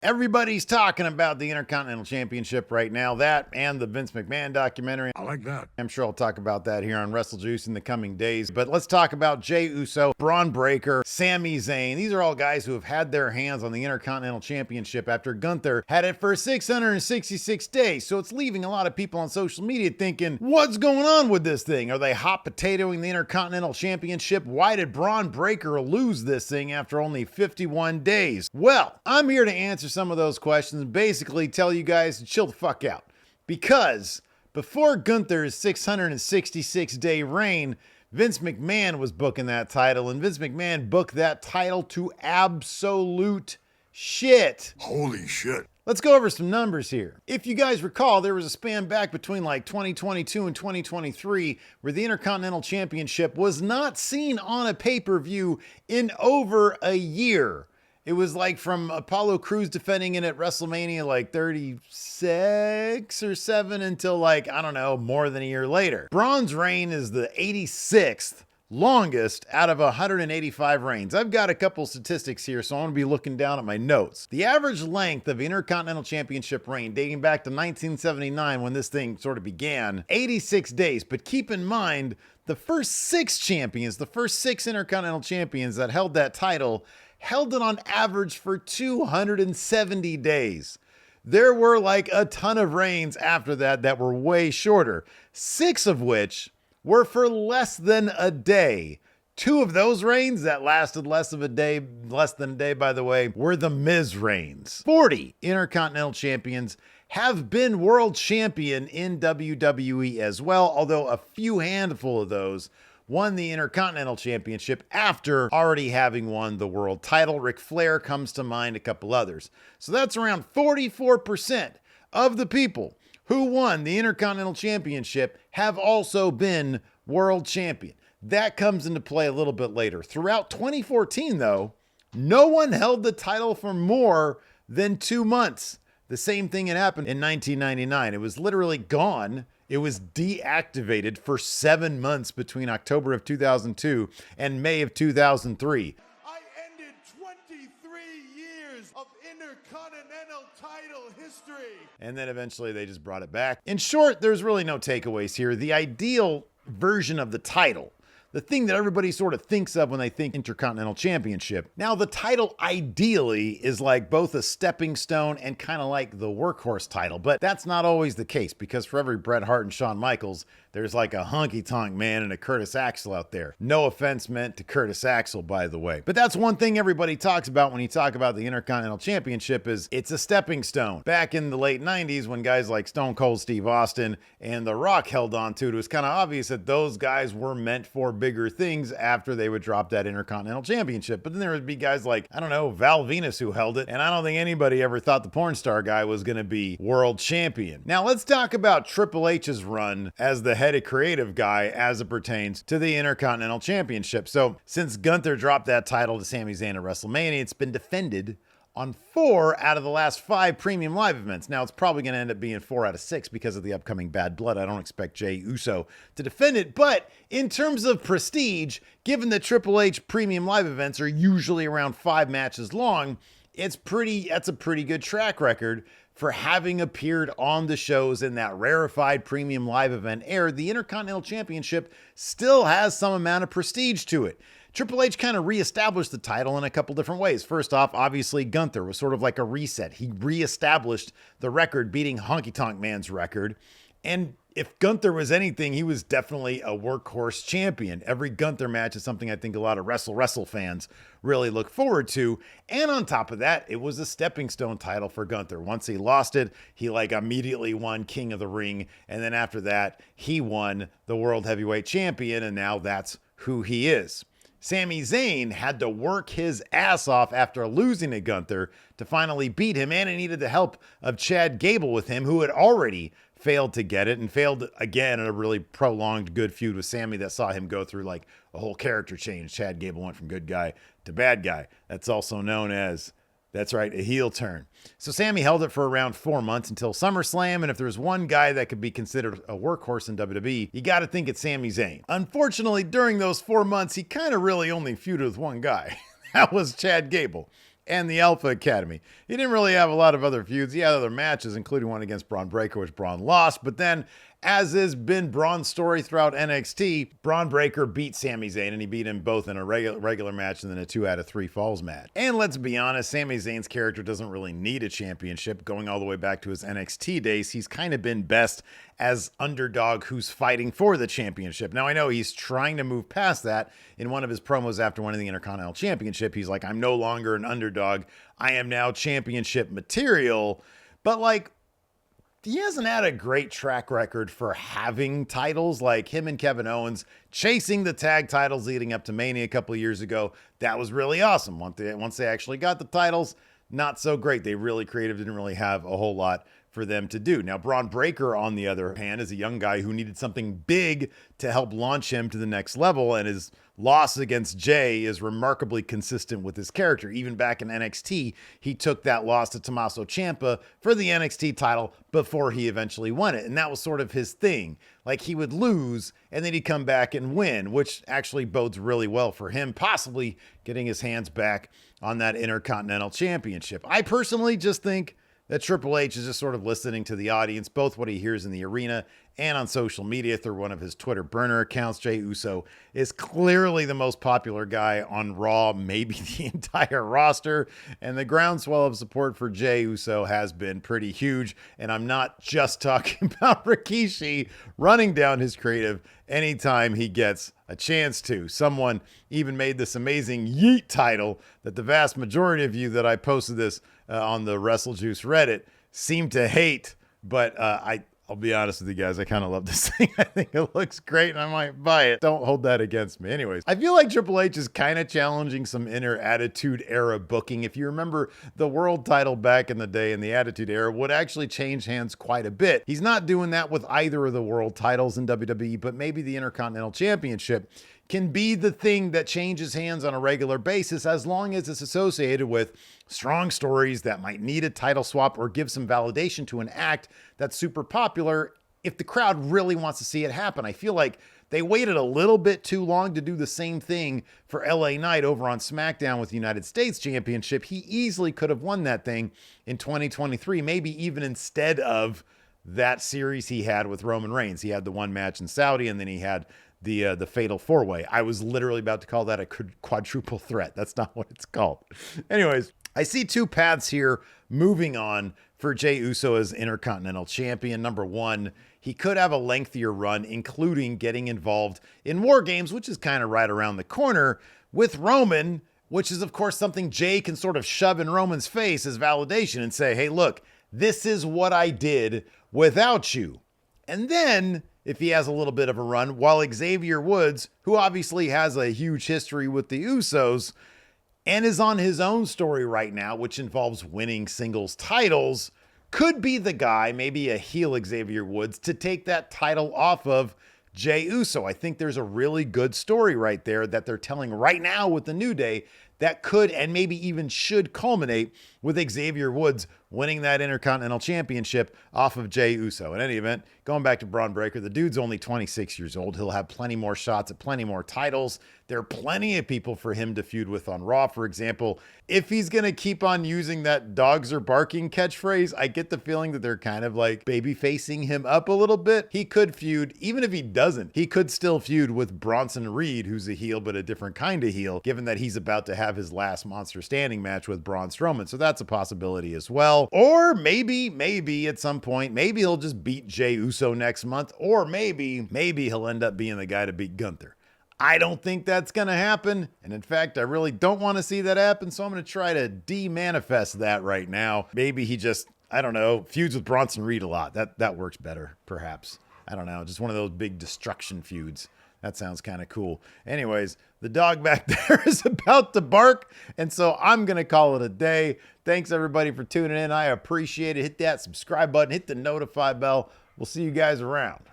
Everybody's talking about the Intercontinental Championship right now. That and the Vince McMahon documentary. I like that. I'm sure I'll talk about that here on WrestleJuice in the coming days. But let's talk about Jey Uso, Braun Breaker, Sami Zayn. These are all guys who have had their hands on the Intercontinental Championship after Gunther had it for 666 days. So it's leaving a lot of people on social media thinking, what's going on with this thing? Are they hot potatoing the Intercontinental Championship? Why did Braun Breaker lose this thing after only 51 days? Well, I'm here to answer some of those questions and basically tell you guys to chill the fuck out. Because before Gunther's 666-day reign, Vince McMahon was booking that title, and Vince McMahon booked that title to absolute shit. Holy shit. Let's go over some numbers here. If you guys recall, there was a span back between like 2022 and 2023 where the Intercontinental Championship was not seen on a pay-per-view in over a year. It was like from Apollo Crews defending it at Wrestlemania like 36 or 7 until like, I don't know, more than a year later. Braun's reign is the 86th longest out of 185 reigns. I've got a couple statistics here, so I'm going to be looking down at my notes. The average length of Intercontinental Championship reign dating back to 1979 when this thing sort of began, 86 days. But keep in mind, the first 6 champions, the first 6 Intercontinental champions that held that title held it on average for 270 days. There were like a ton of reigns after that were way shorter, 6 of which were for less than a day. 2 of those reigns that lasted less than a day, by the way, were the Miz reigns. 40 Intercontinental champions have been world champion in WWE as well, although a few handful of those won the Intercontinental Championship after already having won the world title. Ric Flair comes to mind, a couple others. So that's around 44% of the people who won the Intercontinental Championship have also been world champion. That comes into play a little bit later. Throughout 2014, though, no one held the title for more than 2 months. The same thing had happened in 1999. It was literally gone. It was deactivated for 7 months between October of 2002 and May of 2003. I ended 23 years of Intercontinental title history. And then eventually they just brought it back. In short, there's really no takeaways here. The ideal version of the title, the thing that everybody sort of thinks of when they think Intercontinental Championship. Now, the title ideally is like both a stepping stone and kind of like the workhorse title, but that's not always the case because for every Bret Hart and Shawn Michaels, there's like a honky-tonk man and a Curtis Axel out there. No offense meant to Curtis Axel, by the way. But that's one thing everybody talks about when you talk about the Intercontinental Championship is it's a stepping stone. Back in the late 90s when guys like Stone Cold Steve Austin and The Rock held on to it, it was kind of obvious that those guys were meant for bigger things after they would drop that Intercontinental Championship. But then there would be guys like, I don't know, Val Venus who held it, and I don't think anybody ever thought the porn star guy was going to be world champion. Now let's talk about Triple H's run as the head of creative guy as it pertains to the Intercontinental Championship. So since Gunther dropped that title to Sami Zayn at WrestleMania, it's been defended on 4 out of the last 5 premium live events. Now, it's probably going to end up being 4 out of 6 because of the upcoming Bad Blood. I don't expect Jey Uso to defend it. But in terms of prestige, given that Triple H premium live events are usually around 5 matches long, that's a pretty good track record for having appeared on the shows in that rarefied premium live event era. The Intercontinental Championship still has some amount of prestige to it. Triple H kind of reestablished the title in a couple different ways. First off, obviously, Gunther was sort of like a reset. He reestablished the record, beating Honky Tonk Man's record. And if Gunther was anything, he was definitely a workhorse champion. Every Gunther match is something I think a lot of Wrestle fans really look forward to. And on top of that, it was a stepping stone title for Gunther. Once he lost it, he like immediately won King of the Ring. And then after that, he won the World Heavyweight Champion. And now that's who he is. Sami Zayn had to work his ass off after losing to Gunther to finally beat him, and he needed the help of Chad Gable with him, who had already failed to get it and failed again in a really prolonged good feud with Sami that saw him go through like a whole character change. Chad Gable went from good guy to bad guy. That's also known as, that's right, a heel turn. So Sami held it for around 4 months until SummerSlam, and if there's one guy that could be considered a workhorse in WWE, you got to think it's Sami Zayn. Unfortunately, during those 4 months, he kind of really only feuded with one guy. That was Chad Gable. and the Alpha Academy. He didn't really have a lot of other feuds. He had other matches, including one against Braun Breaker, which Braun lost. But then, as has been Braun's story throughout NXT, Braun Breaker beat Sami Zayn, and he beat him both in a regular match and then a 2 out of 3 falls match. And let's be honest, Sami Zayn's character doesn't really need a championship. Going all the way back to his NXT days, he's kind of been best as underdog who's fighting for the championship. Now, I know he's trying to move past that. In one of his promos after winning the Intercontinental Championship, he's like, I'm no longer an underdog. I am now championship material. But like, he hasn't had a great track record for having titles. Like him and Kevin Owens chasing the tag titles leading up to Mania a couple of years ago. That was really awesome. Once they actually got the titles, not so great. They really creative, didn't really have a whole lot for them to do. Now, Braun Breaker, on the other hand, is a young guy who needed something big to help launch him to the next level, and his loss against Jey is remarkably consistent with his character. Even back in NXT, he took that loss to Tommaso Ciampa for the NXT title before he eventually won it, and that was sort of his thing. Like, he would lose, and then he'd come back and win, which actually bodes really well for him, possibly getting his hands back on that Intercontinental Championship. I personally just think that Triple H is just sort of listening to the audience, both what he hears in the arena and on social media through one of his Twitter burner accounts. Jey Uso is clearly the most popular guy on Raw, maybe the entire roster, and the groundswell of support for Jey Uso has been pretty huge. And I'm not just talking about Rikishi running down his creative anytime he gets a chance to. Someone even made this amazing yeet title that the vast majority of you that I posted this on the WrestleJuice Reddit seem to hate, but I'll be honest with you guys, I kind of love this thing. I think it looks great and I might buy it. Don't hold that against me. Anyways, I feel like Triple H is kind of challenging some inner Attitude Era booking. If you remember, the world title back in the day in the Attitude Era would actually change hands quite a bit. He's not doing that with either of the world titles in WWE, but maybe the Intercontinental Championship can be the thing that changes hands on a regular basis, as long as it's associated with strong stories that might need a title swap or give some validation to an act that's super popular if the crowd really wants to see it happen. I feel like they waited a little bit too long to do the same thing for LA Knight over on SmackDown with the United States Championship. He easily could have won that thing in 2023, maybe even instead of that series he had with Roman Reigns. He had the one match in Saudi, and then he had the fatal 4-way. I was literally about to call that a quadruple threat. That's not what it's called. Anyways, I see two paths here moving on for Jey Uso as Intercontinental Champion. Number one, he could have a lengthier run, including getting involved in War Games, which is kind of right around the corner, with Roman, which is, of course, something Jey can sort of shove in Roman's face as validation and say, hey, look, this is what I did without you. And then, if he has a little bit of a run, while Xavier Woods, who obviously has a huge history with the Usos and is on his own story right now, which involves winning singles titles, could be the guy, maybe a heel Xavier Woods, to take that title off of Jey Uso. I think there's a really good story right there that they're telling right now with the New Day that could and maybe even should culminate with Xavier Woods winning that Intercontinental Championship off of Jey Uso. In any event, going back to Braun Breaker, the dude's only 26 years old. He'll have plenty more shots at plenty more titles. There are plenty of people for him to feud with on Raw. For example, if he's going to keep on using that dogs are barking catchphrase, I get the feeling that they're kind of like baby facing him up a little bit. He could feud, even if he doesn't, he could still feud with Bronson Reed, who's a heel, but a different kind of heel, given that he's about to have his last Monster Standing match with Braun Strowman. So that's a possibility as well. Or maybe at some point, maybe he'll just beat Jey Uso next month, or maybe he'll end up being the guy to beat Gunther. I don't think that's going to happen. And in fact, I really don't want to see that happen. So I'm going to try to de-manifest that right now. Maybe he just, I don't know, feuds with Bronson Reed a lot. That works better, perhaps. I don't know. Just one of those big destruction feuds. That sounds kind of cool. Anyways, the dog back there is about to bark. And so I'm going to call it a day. Thanks everybody for tuning in. I appreciate it. Hit that subscribe button. Hit the notify bell. We'll see you guys around.